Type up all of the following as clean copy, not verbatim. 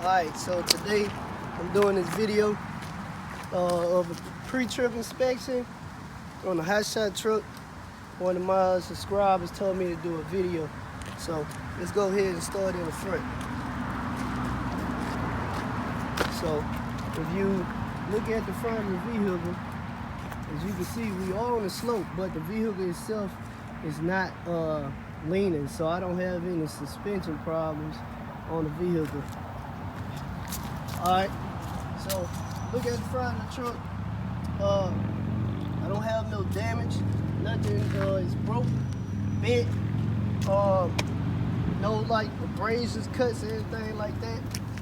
Alright, so today I'm doing this video of a pre-trip inspection on a Hotshot truck. One of my subscribers told me to do a video, so let's go ahead and start in the front. So if you look at the front of the vehicle, as you can see, we are on the slope, but the vehicle itself is not leaning, so I don't have any suspension problems on the vehicle. Alright, so look at the front of the truck. I don't have no damage. Nothing is broke, bent, no like abrasions, cuts, anything like that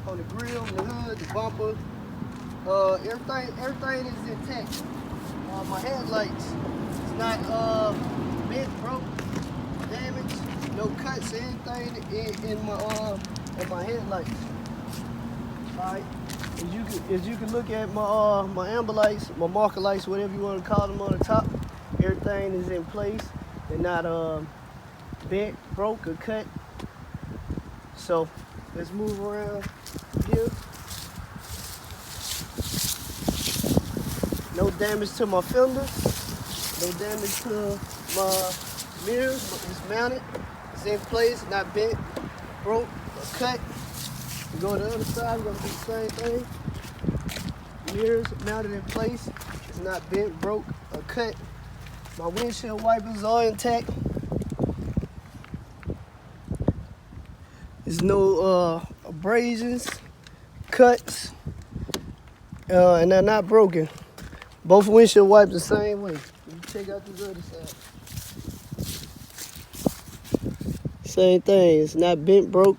on the grill, the hood, the bumper. Everything is intact. My headlights is not bent, broke, damaged, no cuts, anything in my headlights. Alright, as you can look at my amber lights, my marker lights, whatever you want to call them, on the top, everything is in place. They're not bent, broke, or cut. So let's move around here. No damage to my fender, no damage to my mirrors. It's mounted, it's in place, not bent, broke, or cut. We go to the other side, we're gonna do the same thing. Mirrors mounted in place, it's not bent, broke, or cut. My windshield wipers are intact. There's no abrasions, cuts, and they're not broken. Both windshield wipers the same way. You check out this other side. Same thing, it's not bent, broke.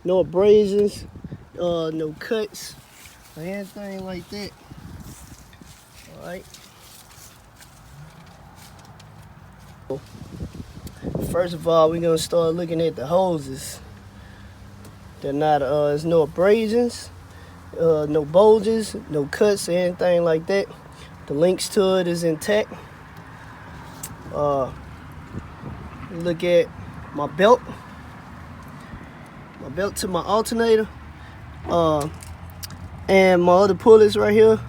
No abrasions, no cuts, or anything like that. Alright. First of all, we're gonna start looking at the hoses. They're not, there's no abrasions, no bulges, no cuts, or anything like that. The links to it is intact. Look at my belt. My belt to my alternator, and my other pullets right here.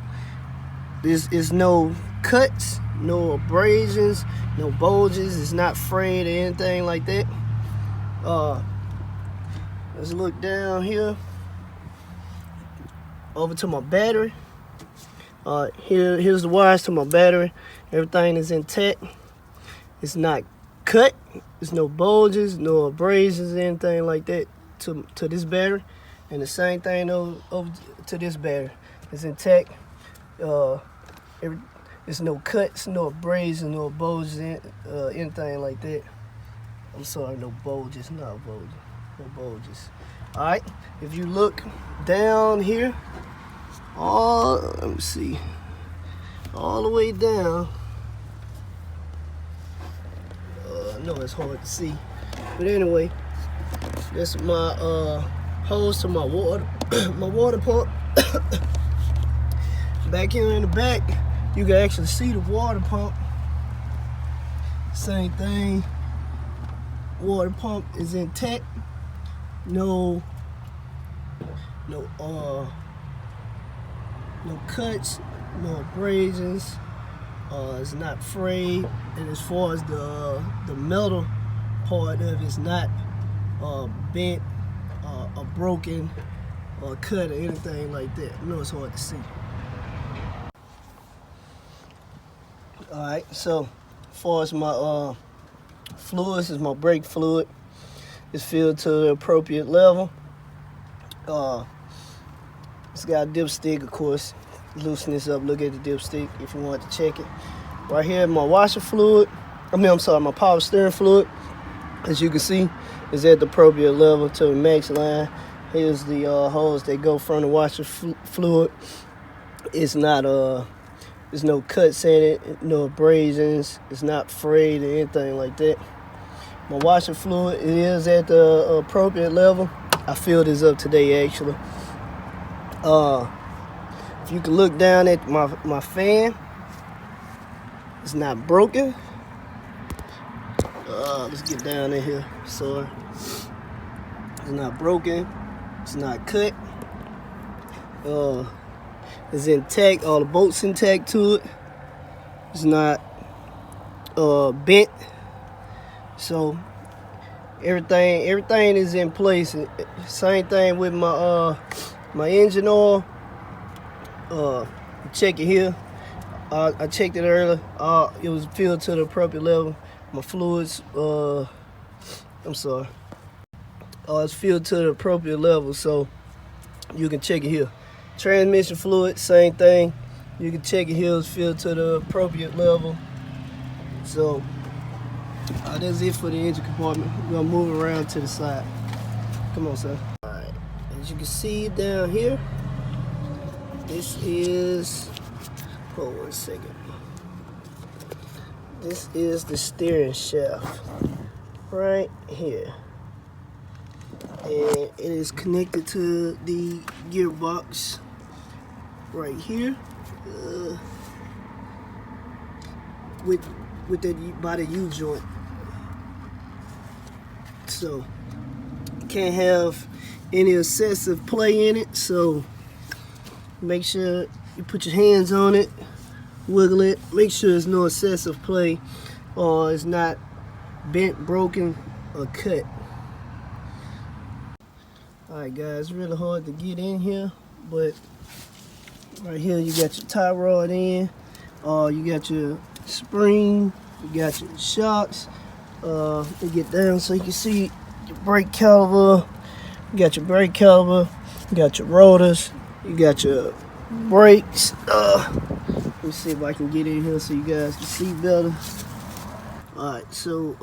There's no cuts, no abrasions, no bulges. It's not frayed or anything like that. Let's look down here over to my battery. Here's the wires to my battery. Everything is intact. It's not cut. There's no bulges, no abrasions, anything like that to this battery. And the same thing over to this battery. It's intact. There's no cuts, no abrasions, no bulges, anything like that. I'm sorry, no bulges, not bulges, no bulges. All right, if you look down here, let me see, all the way down. I know it's hard to see, but anyway, that's my hose to my water, my water pump. Back here in the back, you can actually see the water pump. Same thing. Water pump is intact. No cuts, no abrasions. It's not frayed, and as far as the metal part of it's not bent, or broken, or cut, or anything like that. I know it's hard to see. Alright, so as far as my fluids, is my brake fluid. It's filled to the appropriate level. It's got a dipstick, of course. Loosen this up, look at the dipstick if you want to check it. Right here, my washer fluid. My power steering fluid. As you can see, is at the appropriate level to the max line. Here's the hose that go from the washer fluid. It's not there's no cuts in it, no abrasions. It's not frayed or anything like that. My washer fluid, it is at the appropriate level. I filled this up today, actually. If you can look down at my fan, it's not broken. Let's get down in here. Sorry. It's not broken. It's not cut. It's intact. All the bolts intact to it. It's not bent. So everything is in place. Same thing with my my engine oil. Check it here. I checked it earlier. It was filled to the appropriate level. My fluids, I'm sorry. It's filled to the appropriate level, so you can check it here. Transmission fluid, same thing. You can check it here. It's filled to the appropriate level. So that's it for the engine compartment. We're gonna move around to the side. Come on, sir. All right. As you can see down here, this is. Hold 1 second. This is the steering shaft right here, and it is connected to the gearbox right here with that by the U joint. So can't have any excessive play in it, so make sure you put your hands on it, wiggle it, make sure there's no excessive play or it's not bent, broken, or cut. Alright guys, really hard to get in here, but right here you got your tie rod in, you got your spring, you got your shocks. Let me get down so you can see your brake caliper. You got your brake caliper, you got your rotors, you got your brakes. Let me see if I can get in here so you guys can see better. Alright, so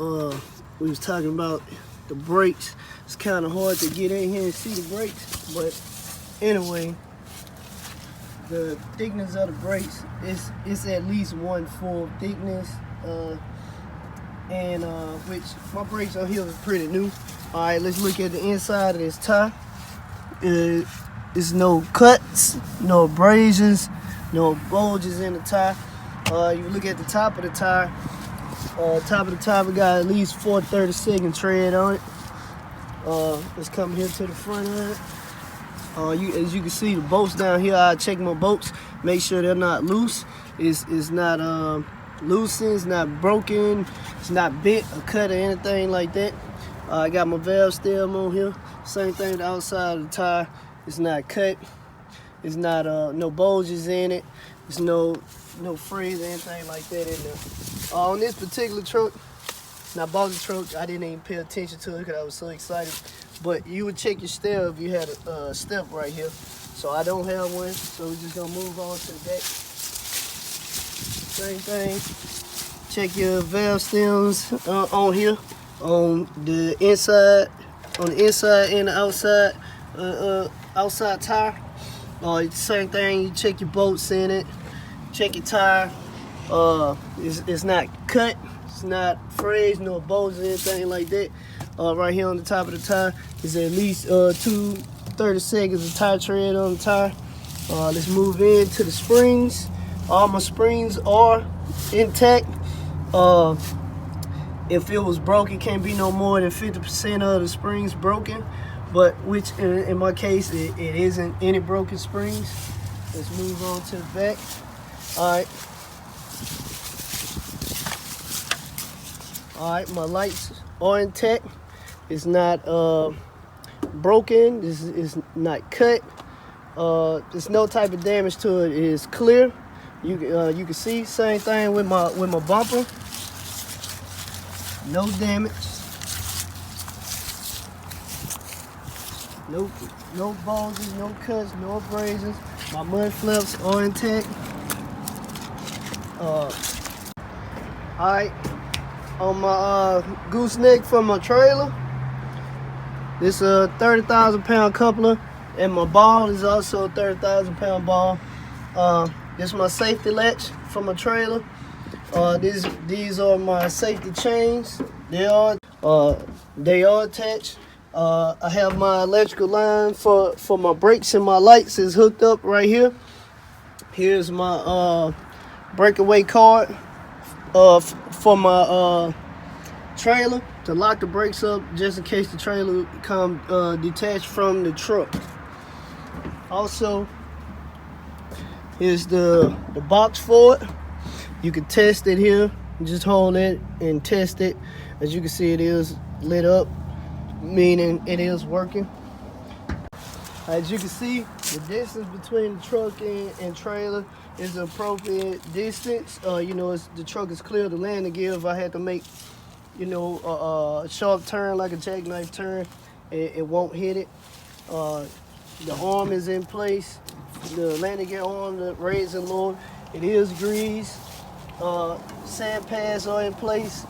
we was talking about the brakes. It's kind of hard to get in here and see the brakes, but anyway, the thickness of the brakes is at least 1 full thickness, and which my brakes on here is pretty new. All right, let's look at the inside of this tire. There's no cuts, no abrasions, no bulges in the tire. You look at the top of the tire. We got at least 4/32 tread on it. Let's come here to the front of it. As you can see, the bolts down here, I check my bolts, make sure they're not loose. It's not loosened, it's not broken, it's not bent or cut or anything like that. I got my valve stem on here. Same thing the outside of the tire. It's not cut. It's not no bulges in it. There's no frizz or anything like that in there. On this particular truck, when I bought the truck, I didn't even pay attention to it because I was so excited. But you would check your step if you had a step right here. So I don't have one, so we're just gonna move on to the back. Same thing. Check your valve stems on here, on the inside and the outside tire. Same thing. You check your bolts in it. Check your tire. It's not cut. It's not frizz, no bulges, anything like that. Right here on the top of the tire is at least 2/32 of tire tread on the tire. Let's move into the springs. All my springs are intact. If it was broken, can't be no more than 50% of the springs broken. But which in my case, it isn't any broken springs. Let's move on to the back. All right, my lights are intact. It's not broken. This is not cut. There's no type of damage to it. It is clear. You can see. Same thing with my bumper. No damage. No bulges, no cuts, no abrasions. My mud flaps are intact. All right. On my gooseneck for my trailer, this 30,000-pound coupler, and my ball is also a 30,000-pound ball. This is my safety latch for my trailer. These are my safety chains. They are attached. I have my electrical line for my brakes and my lights is hooked up right here. Here's my breakaway card for my trailer. to lock the brakes up just in case the trailer come detached from the truck. Also, here's the box for it. You can test it here. Just hold it and test it. As you can see, it is lit up, meaning it is working. As you can see, the distance between the truck and trailer is the appropriate distance. You know, the truck is clear to landing gear. If I had to make, you know, a sharp turn like a jackknife turn, it won't hit it. The arm is in place. The landing gear arm, the raise and lower, it is greased. Sand pads are in place.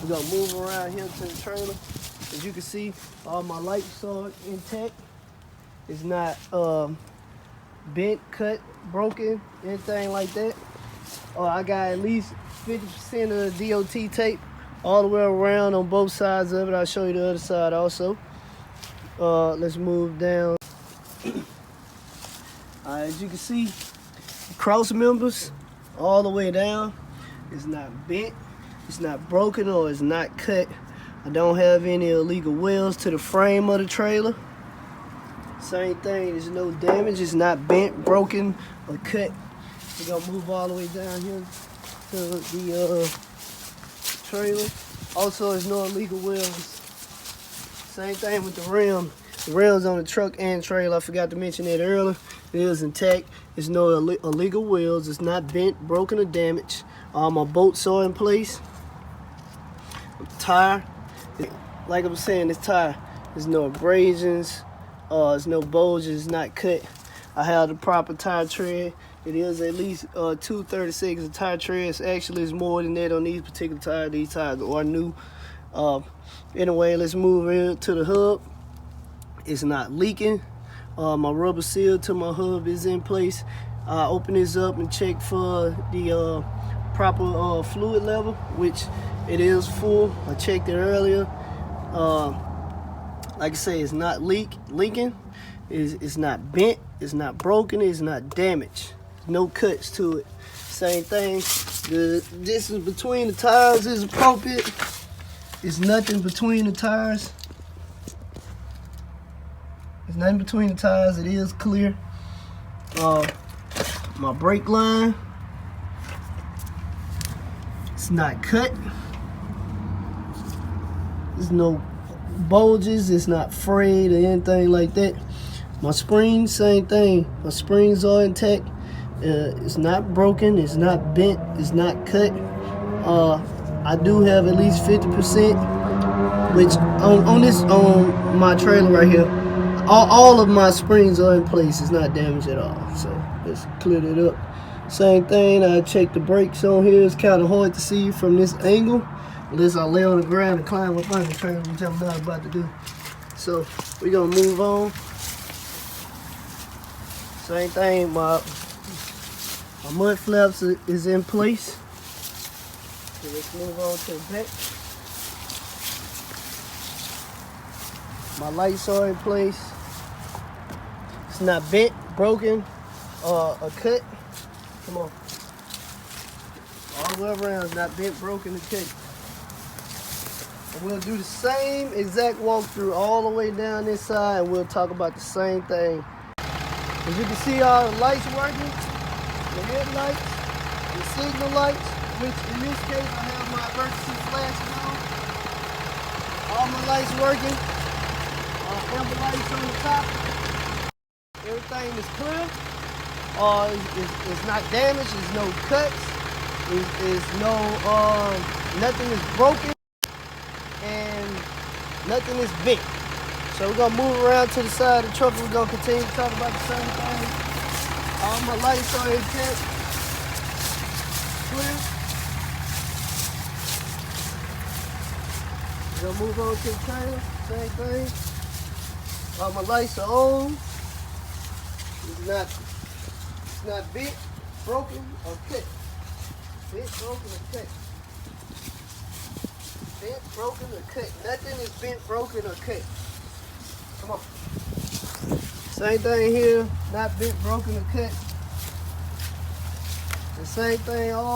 We're gonna move around here to the trailer. As you can see, all my lights are intact. It's not bent, cut, broken, anything like that. I got at least 50% of the DOT tape all the way around on both sides of it. I'll show you the other side also. Let's move down. As you can see, cross members all the way down. It's not bent, it's not broken, or it's not cut. I don't have any illegal welds to the frame of the trailer. Same thing, there's no damage, it's not bent, broken, or cut. We're gonna move all the way down here to the trailer. Also, there's no illegal wheels. Same thing with the rim. The rims on the truck and trailer, I forgot to mention that earlier. It is intact. There's no illegal wheels. It's not bent, broken, or damaged. All my bolts are in place. Tire, like I was saying, this tire, there's no abrasions. There's no bulges, it's not cut. I have the proper tire tread. It is at least 236 of tire treads. Actually, it's more than that on these particular tires. These tires are new. Anyway, let's move into the hub. It's not leaking. My rubber seal to my hub is in place. I open this up and check for the proper fluid level, which it is full. I checked it earlier. Like I say, it's not leaking. It's not bent. It's not broken. It's not damaged. No cuts to it. Same thing. The distance between the tires is appropriate. It's nothing between the tires. There's nothing between the tires. It is clear. My brake line, it's not cut. There's no bulges. It's not frayed or anything like that. My springs, same thing. My springs are intact. It's not broken. It's not bent. It's not cut. I do have at least 50%, which on my trailer right here, all of my springs are in place. It's not damaged at all. So let's clear it up. Same thing. I checked the brakes on here. It's kind of hard to see from this angle, unless I lay on the ground and climb up on the trailer, which I'm not about to do. So we're gonna move on. Same thing. My mud flaps is in place. So let's move on to the back. My lights are in place. It's not bent, broken, or cut. Come on. All the way around, it's not bent, broken, or cut. And we'll do the same exact walkthrough all the way down this side, and we'll talk about the same thing. As you can see, all the lights working, the headlights, the signal lights, which in this case I have my emergency flashing on. All my lights working. Amber lights on the top. Everything is clear. It's not damaged. There's no cuts. There's no nothing is broken, and nothing is bent. So we're gonna move around to the side of the truck. We're gonna continue to talk about the same thing. All my lights are intact. Clear. We're gonna move on to the trailer. Same thing. All my lights are on. It's not bent, broken, or cut. Bent, broken, or cut. Bent, broken, or cut. Nothing is bent, broken, or cut. Come on. Same thing here. Not bent, broken, or cut. The same thing all.